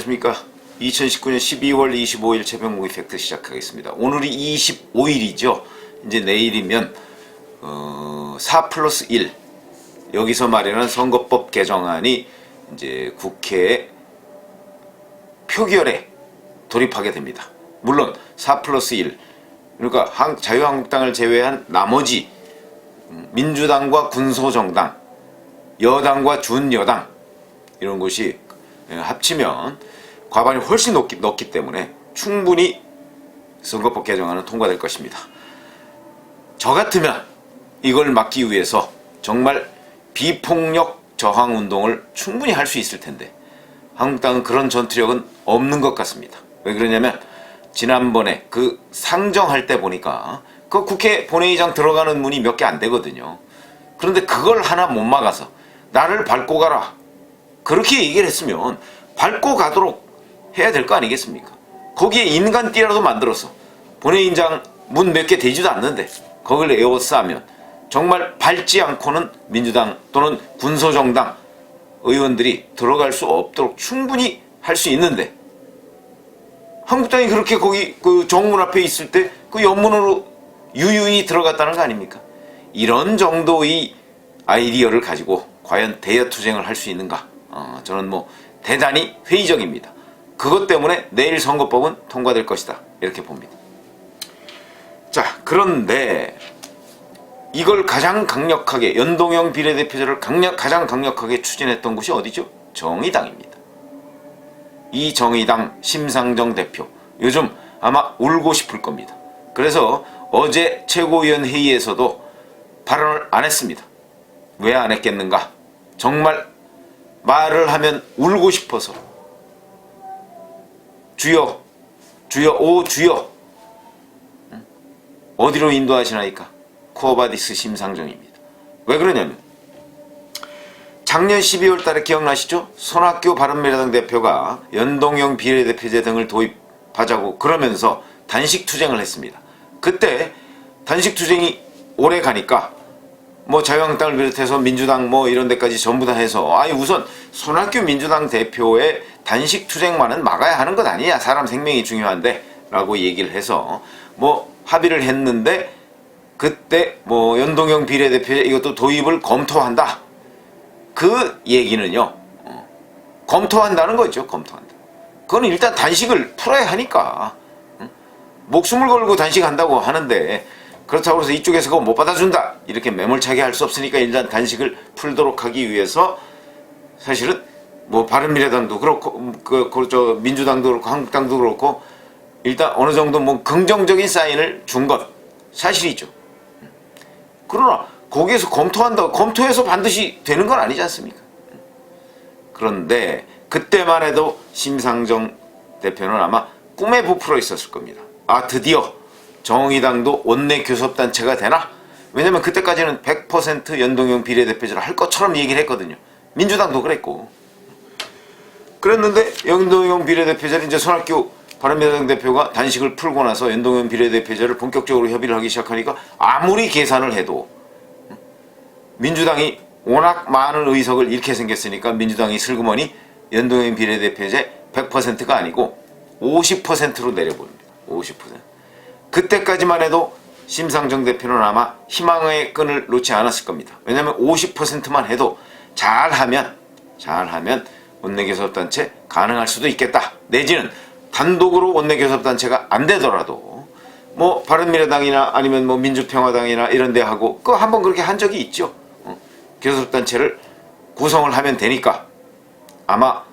안녕하십니까. 2019년 12월 25일 새벽 모의 팩트 시작하겠습니다. 오늘이 25일이죠. 이제 내일이면 4+1 여기서 마련한 선거법 개정안이 이제 국회에 표결에 돌입하게 됩니다. 물론 4+1 그러니까 자유한국당을 제외한 나머지 민주당과 군소정당, 여당과 준여당 이런 것이 합치면 과반이 훨씬 높기 때문에 충분히 선거법 개정안은 통과될 것입니다. 저 같으면 이걸 막기 위해서 정말 비폭력 저항 운동을 충분히 할 수 있을 텐데 한국당은 그런 전투력은 없는 것 같습니다. 왜 그러냐면 지난번에 그 상정할 때 보니까 그 국회 본회의장 들어가는 문이 몇 개 안 되거든요. 그런데 그걸 하나 못 막아서 나를 밟고 가라 그렇게 얘기를 했으면 밟고 가도록 해야 될 거 아니겠습니까? 거기에 인간띠라도 만들어서 본회의장 문 몇 개 되지도 않는데 거기를 에워싸면 정말 밟지 않고는 민주당 또는 군소정당 의원들이 들어갈 수 없도록 충분히 할 수 있는데 한국당이 그렇게 거기 그 정문 앞에 있을 때 그 옆문으로 유유히 들어갔다는 거 아닙니까? 이런 정도의 아이디어를 가지고 과연 대여투쟁을 할 수 있는가? 저는 뭐 대단히 회의적입니다. 그것 때문에 내일 선거법은 통과될 것이다 이렇게 봅니다. 자, 그런데 이걸 가장 강력하게 연동형 비례대표제를 가장 강력하게 추진했던 곳이 어디죠? 정의당입니다. 이 정의당 심상정 대표 요즘 아마 울고 싶을 겁니다. 그래서 어제 최고위원 회의에서도 발언을 안 했습니다. 왜 안 했겠는가? 정말 말을 하면 울고 싶어서 주여 주여 오 주여 어디로 인도하시나이까? 쿠어바디스 심상정입니다. 왜 그러냐면 작년 12월 달에 기억나시죠? 손학규 바른미래당 대표가 연동형 비례대표제 등을 도입하자고 그러면서 단식 투쟁을 했습니다. 그때 단식 투쟁이 오래 가니까 뭐 자유한국당을 비롯해서 민주당 뭐 이런 데까지 전부 다 해서 우선 손학규 민주당 대표의 단식 투쟁만은 막아야 하는 것 아니냐, 사람 생명이 중요한데 라고 얘기를 해서 뭐 합의를 했는데 그때 뭐 연동형 비례대표제 이것도 도입을 검토한다. 그 얘기는요 검토한다는 거죠. 검토한다. 그건 일단 단식을 풀어야 하니까 목숨을 걸고 단식한다고 하는데 그렇다고 해서 이쪽에서 그거 못 받아준다 이렇게 매몰차게 할 수 없으니까 일단 단식을 풀도록 하기 위해서 사실은 뭐 바른미래당도 그렇고 저 민주당도 그렇고 한국당도 그렇고 일단 어느 정도 뭐 긍정적인 사인을 준 것 사실이죠. 그러나 거기에서 검토한다고 검토해서 반드시 되는 건 아니지 않습니까? 그런데 그때만 해도 심상정 대표는 아마 꿈에 부풀어 있었을 겁니다. 드디어 정의당도 원내 교섭단체가 되나? 왜냐면 그때까지는 100% 연동형 비례대표제를 할 것처럼 얘기를 했거든요. 민주당도 그랬고. 그랬는데 연동형 비례대표제를 이제 손학규 바른미래당 대표가 단식을 풀고 나서 연동형 비례대표제를 본격적으로 협의를 하기 시작하니까 아무리 계산을 해도 민주당이 워낙 많은 의석을 잃게 생겼으니까 민주당이 슬그머니 연동형 비례대표제 100%가 아니고 50%로 내려버립니다. 50%. 그때까지만 해도 심상정 대표는 아마 희망의 끈을 놓지 않았을 겁니다. 왜냐하면 50%만 해도 잘하면 원내교섭단체 가능할 수도 있겠다. 내지는 단독으로 원내교섭단체가 안 되더라도 뭐 바른미래당이나 아니면 뭐 민주평화당이나 이런 데 하고 그거 한번 그렇게 한 적이 있죠. 교섭단체를 구성을 하면 되니까 아마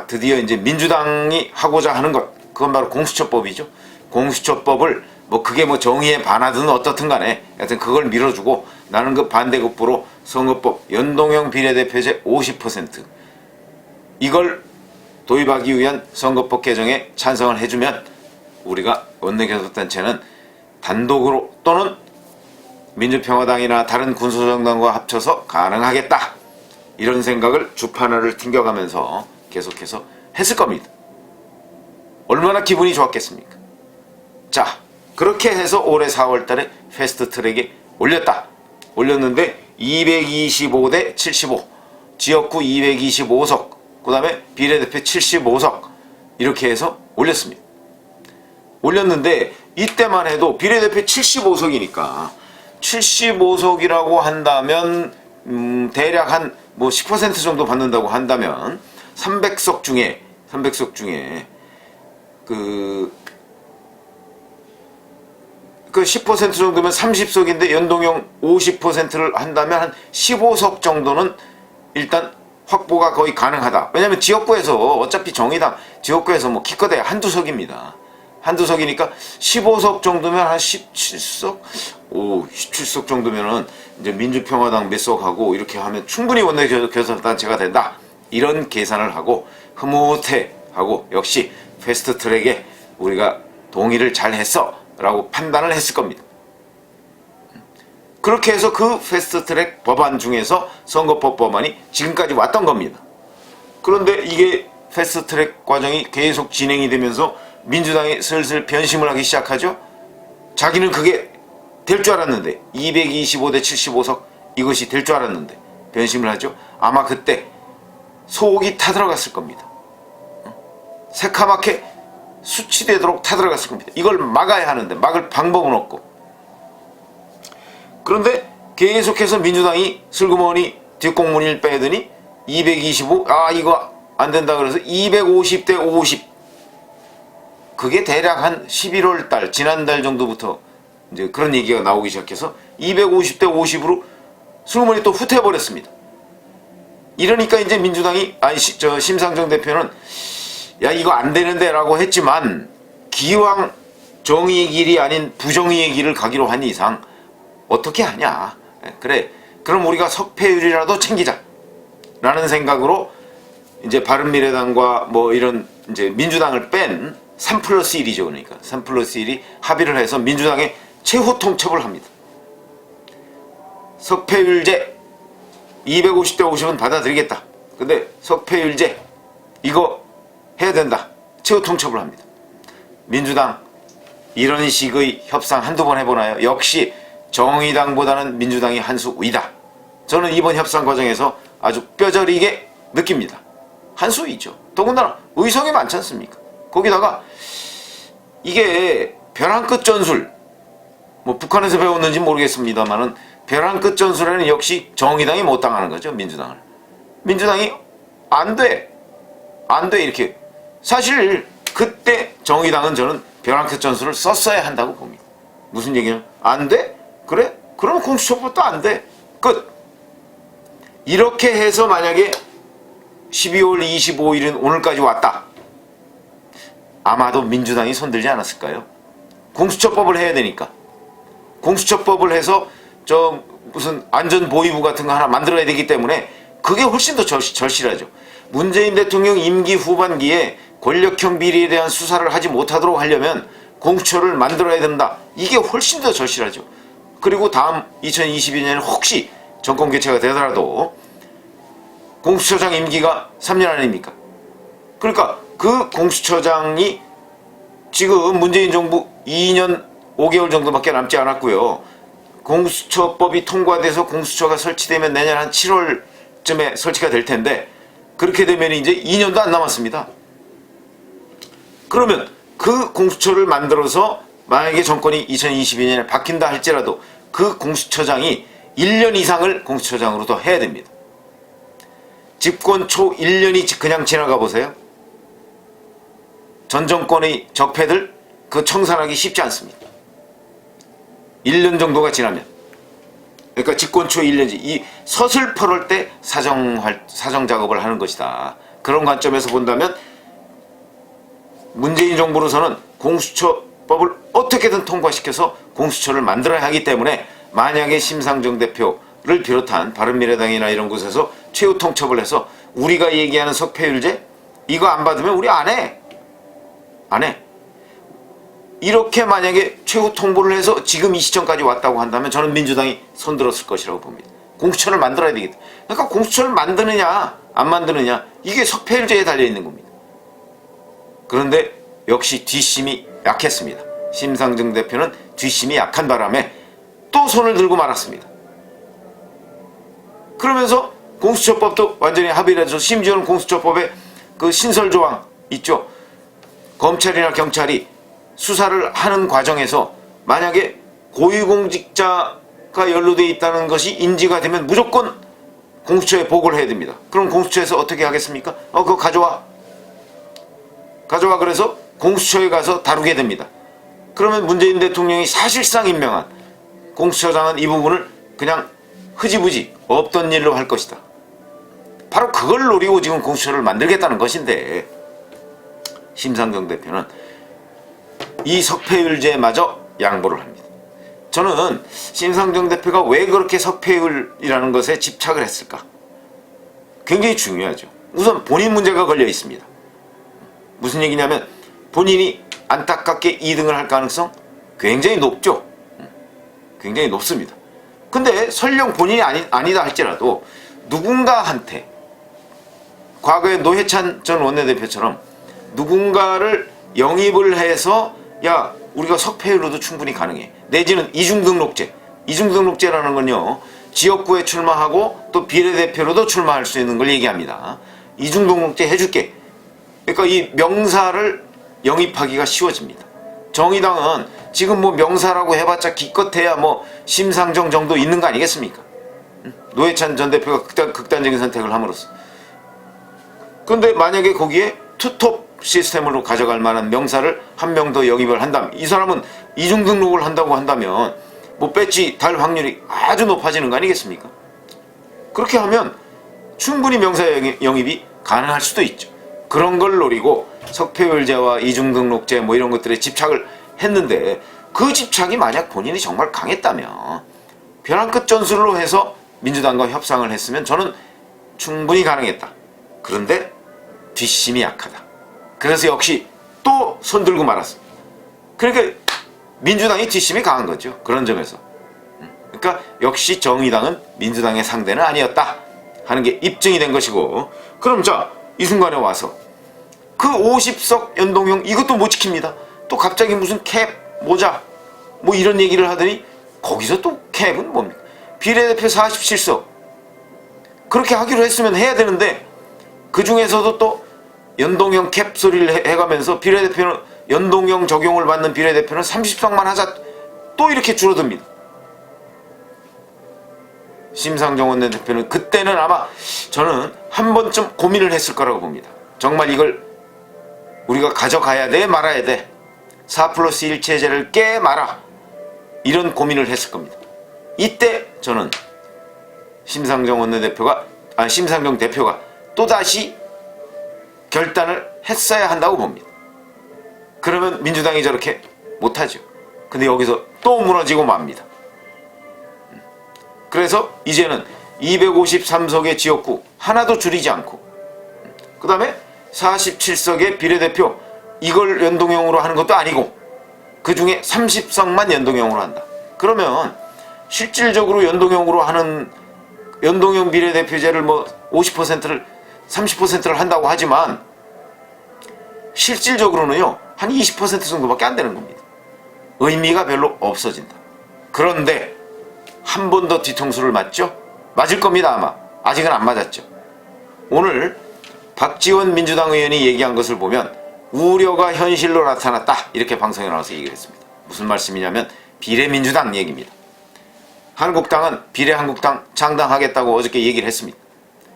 드디어 이제 민주당이 하고자 하는 것 그건 바로 공수처법이죠. 공수처법을 뭐 그게 뭐 정의에 반하든 어떻든 간에 하여튼 그걸 밀어주고 나는 그 반대급부로 선거법 연동형 비례대표제 50% 이걸 도입하기 위한 선거법 개정에 찬성을 해주면 우리가 원내교섭단체는 단독으로 또는 민주평화당이나 다른 군소정당과 합쳐서 가능하겠다. 이런 생각을 주판화를 튕겨가면서 계속해서 했을 겁니다. 얼마나 기분이 좋았겠습니까? 자, 그렇게 해서 올해 4월 달에 패스트트랙에 올렸는데 225대 75 지역구 225석 그 다음에 비례대표 75석 이렇게 해서 올렸습니다. 올렸는데 이때만 해도 비례대표 75석이니까 75석이라고 한다면 대략 한 뭐 10% 정도 받는다고 한다면 300석 중에 그 10% 정도면 30석인데 연동형 50%를 한다면 한 15석 정도는 일단 확보가 거의 가능하다. 왜냐면 지역구에서 어차피 정의당 지역구에서 뭐 기껏해야 한두 석입니다. 한두 석이니까 15석 정도면 한 17석? 17석 정도면은 이제 민주평화당 몇 석하고 이렇게 하면 충분히 원내교섭단체가 된다. 이런 계산을 하고 흐뭇해 하고 역시 패스트트랙에 우리가 동의를 잘 했어 라고 판단을 했을 겁니다. 그렇게 해서 그 패스트트랙 법안 중에서 선거법 법안이 지금까지 왔던 겁니다. 그런데 이게 패스트트랙 과정이 계속 진행이 되면서 민주당이 슬슬 변심을 하기 시작하죠. 자기는 그게 될 줄 알았는데 225대 75석 이것이 될 줄 알았는데 변심을 하죠. 아마 그때 속이 타들어갔을 겁니다. 새카맣게 수치되도록 타들어갔을 겁니다. 이걸 막아야 하는데 막을 방법은 없고. 그런데 계속해서 민주당이 슬그머니 뒷공문을 빼더니 225 이거 안 된다 그래서 250대 50 그게 대략 한 11월 달 지난달 정도부터 이제 그런 얘기가 나오기 시작해서 250대 50으로 슬그머니 또 후퇴해버렸습니다. 이러니까 이제 민주당이 심상정 대표는 야 이거 안 되는데 라고 했지만 기왕 정의의 길이 아닌 부정의의 길을 가기로 한 이상 어떻게 하냐. 그래 그럼 우리가 석패율이라도 챙기자 라는 생각으로 이제 바른미래당과 뭐 이런 이제 민주당을 뺀 3+1이죠. 그러니까 3+1이 합의를 해서 민주당의 최후 통첩을 합니다. 석패율제 250대 50은 받아들이겠다. 근데 석패율제 이거 해야 된다. 최후 통첩을 합니다. 민주당 이런 식의 협상 한두 번 해보나요? 역시 정의당보다는 민주당이 한 수 위다. 저는 이번 협상 과정에서 아주 뼈저리게 느낍니다. 한 수 위죠. 더군다나 의석이 많지 않습니까? 거기다가 이게 벼랑 끝 전술 뭐 북한에서 배웠는지 모르겠습니다만은 벼랑 끝 전술에는 역시 정의당이 못 당하는 거죠. 민주당이 안 돼 이렇게. 사실 그때 정의당은 저는 벼랑 끝 전술을 썼어야 한다고 봅니다. 무슨 얘기냐? 안 돼? 그래? 그러면 공수처법도 안 돼. 끝. 이렇게 해서 만약에 12월 25일은 오늘까지 왔다. 아마도 민주당이 손들지 않았을까요? 공수처법을 해야 되니까. 공수처법을 해서 무슨 안전보위부 같은 거 하나 만들어야 되기 때문에 그게 훨씬 더 절실하죠. 문재인 대통령 임기 후반기에 권력형 비리에 대한 수사를 하지 못하도록 하려면 공수처를 만들어야 된다. 이게 훨씬 더 절실하죠. 그리고 다음 2022년에 혹시 정권 교체가 되더라도 공수처장 임기가 3년 아닙니까? 그러니까 그 공수처장이 지금 문재인 정부 2년 5개월 정도밖에 남지 않았고요. 공수처법이 통과돼서 공수처가 설치되면 내년 한 7월쯤에 설치가 될 텐데 그렇게 되면 이제 2년도 안 남았습니다. 그러면 그 공수처를 만들어서 만약에 정권이 2022년에 바뀐다 할지라도 그 공수처장이 1년 이상을 공수처장으로 더 해야 됩니다. 집권 초 1년이 그냥 지나가 보세요. 전 정권의 적폐들 그 청산하기 쉽지 않습니다. 1년 정도가 지나면. 그러니까 집권 초 1년지. 이 서슬퍼럴 때 사정 작업을 하는 것이다. 그런 관점에서 본다면 문재인 정부로서는 공수처법을 어떻게든 통과시켜서 공수처를 만들어야 하기 때문에 만약에 심상정 대표를 비롯한 바른미래당이나 이런 곳에서 최후 통첩을 해서 우리가 얘기하는 석패율제 이거 안 받으면 우리 안 해. 이렇게 만약에 최후 통보를 해서 지금 이 시점까지 왔다고 한다면 저는 민주당이 손들었을 것이라고 봅니다. 공수처를 만들어야 되겠다. 그러니까 공수처를 만드느냐 안 만드느냐 이게 석패율제에 달려있는 겁니다. 그런데 역시 뒷심이 약했습니다. 심상정 대표는 뒷심이 약한 바람에 또 손을 들고 말았습니다. 그러면서 공수처법도 완전히 합의를 해서 심지어는 공수처법에 그 신설 조항 있죠. 검찰이나 경찰이 수사를 하는 과정에서 만약에 고위공직자가 연루되어 있다는 것이 인지가 되면 무조건 공수처에 보고를 해야 됩니다. 그럼 공수처에서 어떻게 하겠습니까? 그거 가져와. 그래서 공수처에 가서 다루게 됩니다. 그러면 문재인 대통령이 사실상 임명한 공수처장은 이 부분을 그냥 흐지부지 없던 일로 할 것이다. 바로 그걸 노리고 지금 공수처를 만들겠다는 것인데, 심상정 대표는 이 석패율제마저 양보를 합니다. 저는 심상정 대표가 왜 그렇게 석패율이라는 것에 집착을 했을까? 굉장히 중요하죠. 우선 본인 문제가 걸려 있습니다. 무슨 얘기냐면 본인이 안타깝게 2등을 할 가능성 굉장히 높죠. 굉장히 높습니다. 근데 설령 본인이 아니다 할지라도 누군가한테, 과거에 노회찬 전 원내대표처럼 누군가를 영입을 해서 야, 우리가 석패율로도 충분히 가능해. 내지는 이중등록제라는 건요, 지역구에 출마하고 또 비례대표로도 출마할 수 있는 걸 얘기합니다. 이중등록제 해줄게. 그러니까 이 명사를 영입하기가 쉬워집니다. 정의당은 지금 뭐 명사라고 해봤자 기껏해야 뭐 심상정 정도 있는 거 아니겠습니까? 노회찬 전 대표가 극단적인 선택을 함으로써. 그런데 만약에 거기에 투톱 시스템으로 가져갈 만한 명사를 한 명 더 영입을 한다면, 이 사람은 이중등록을 한다고 한다면 뭐 배지 달 확률이 아주 높아지는 거 아니겠습니까? 그렇게 하면 충분히 명사 영입이 가능할 수도 있죠. 그런 걸 노리고 석패율제와 이중등록제 뭐 이런 것들에 집착을 했는데, 그 집착이 만약 본인이 정말 강했다면 벼랑 끝 전술로 해서 민주당과 협상을 했으면 저는 충분히 가능했다. 그런데 뒷심이 약하다. 그래서 역시 또 손들고 말았습니다. 그러니까 민주당이 뒷심이 강한 거죠. 그런 점에서. 그러니까 역시 정의당은 민주당의 상대는 아니었다 하는 게 입증이 된 것이고, 그럼 자, 이 순간에 와서 그 50석 연동형 이것도 못 지킵니다. 또 갑자기 무슨 캡, 모자 뭐 이런 얘기를 하더니 거기서 또 캡은 뭡니까? 비례대표 47석 그렇게 하기로 했으면 해야 되는데, 그 중에서도 또 연동형 캡 소리를 해가면서 비례대표는, 연동형 적용을 받는 비례대표는 30석만 하자, 또 이렇게 줄어듭니다. 심상정 원내대표는 그때는 아마 저는 한 번쯤 고민을 했을 거라고 봅니다. 정말 이걸 우리가 가져가야 돼 말아야 돼, 4+1 체제를 깨 말아, 이런 고민을 했을 겁니다. 이때 저는 심상정 대표가 또다시 결단을 했어야 한다고 봅니다. 그러면 민주당이 저렇게 못하죠. 근데 여기서 또 무너지고 맙니다. 그래서 이제는 253석의 지역구 하나도 줄이지 않고, 그 다음에 47석의 비례대표 이걸 연동형으로 하는 것도 아니고 그 중에 30석만 연동형으로 한다. 그러면 실질적으로 연동형으로 하는, 연동형 비례대표제를 뭐 50%를 30%를 한다고 하지만 실질적으로는요 한 20% 정도밖에 안 되는 겁니다. 의미가 별로 없어진다. 그런데 한 번 더 뒤통수를 맞죠? 맞을 겁니다. 아마 아직은 안 맞았죠. 오늘 박지원 민주당 의원이 얘기한 것을 보면 우려가 현실로 나타났다, 이렇게 방송에 나와서 얘기를 했습니다. 무슨 말씀이냐면 비례민주당 얘기입니다. 한국당은 비례한국당 창당하겠다고 어저께 얘기를 했습니다.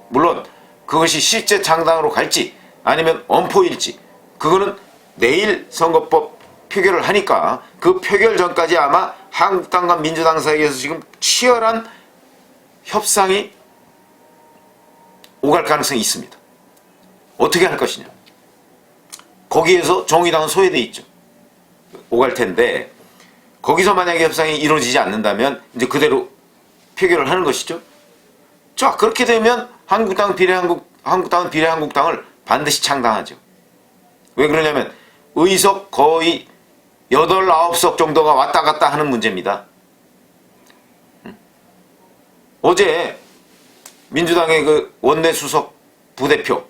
물론 그것이 실제 창당으로 갈지 아니면 엄포일지 그거는 내일 선거법 표결을 하니까 그 표결 전까지 아마 한국당과 민주당 사이에서 지금 치열한 협상이 오갈 가능성이 있습니다. 어떻게 할 것이냐. 거기에서 정의당은 소외돼 있죠. 오갈 텐데 거기서 만약에 협상이 이루어지지 않는다면 이제 그대로 표결을 하는 것이죠. 자, 그렇게 되면 한국당은 비례한국당을 반드시 창당하죠. 왜 그러냐면 의석 거의 8, 9석 정도가 왔다 갔다 하는 문제입니다. 어제 민주당의 그 원내수석 부대표,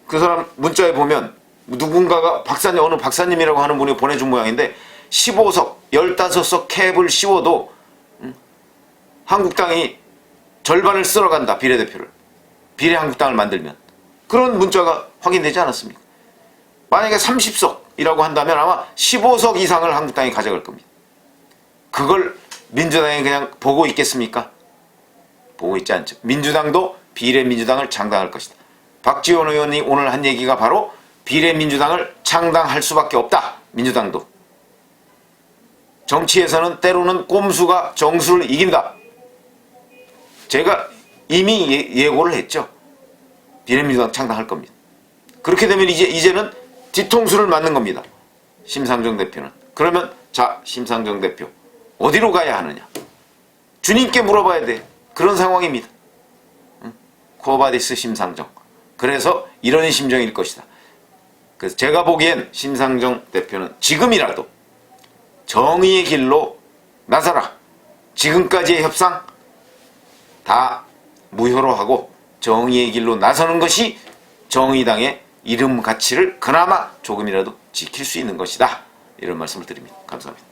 그 사람 문자에 보면 누군가가 어느 박사님이라고 하는 분이 보내준 모양인데 15석, 15석 캡을 씌워도 한국당이 절반을 쓸어간다, 비례대표를. 비례한국당을 만들면 그런 문자가 확인되지 않았습니까? 만약에 30석이라고 한다면 아마 15석 이상을 한국당이 가져갈 겁니다. 그걸 민주당이 그냥 보고 있겠습니까? 보고 있지 않죠. 민주당도 비례민주당을 창당할 것이다. 박지원 의원이 오늘 한 얘기가 바로 비례민주당을 창당할 수밖에 없다. 민주당도. 정치에서는 때로는 꼼수가 정수를 이긴다. 제가 이미 예고를 했죠. 비례민주당 창당할 겁니다. 그렇게 되면 이제는 뒤통수를 맞는 겁니다. 심상정 대표는. 그러면 자, 심상정 대표 어디로 가야 하느냐? 주님께 물어봐야 돼. 그런 상황입니다. 코바디스 심상정. 그래서 이런 심정일 것이다. 그래서 제가 보기엔 심상정 대표는 지금이라도 정의의 길로 나서라. 지금까지의 협상 다 무효로 하고 정의의 길로 나서는 것이 정의당의 이름 가치를 그나마 조금이라도 지킬 수 있는 것이다. 이런 말씀을 드립니다. 감사합니다.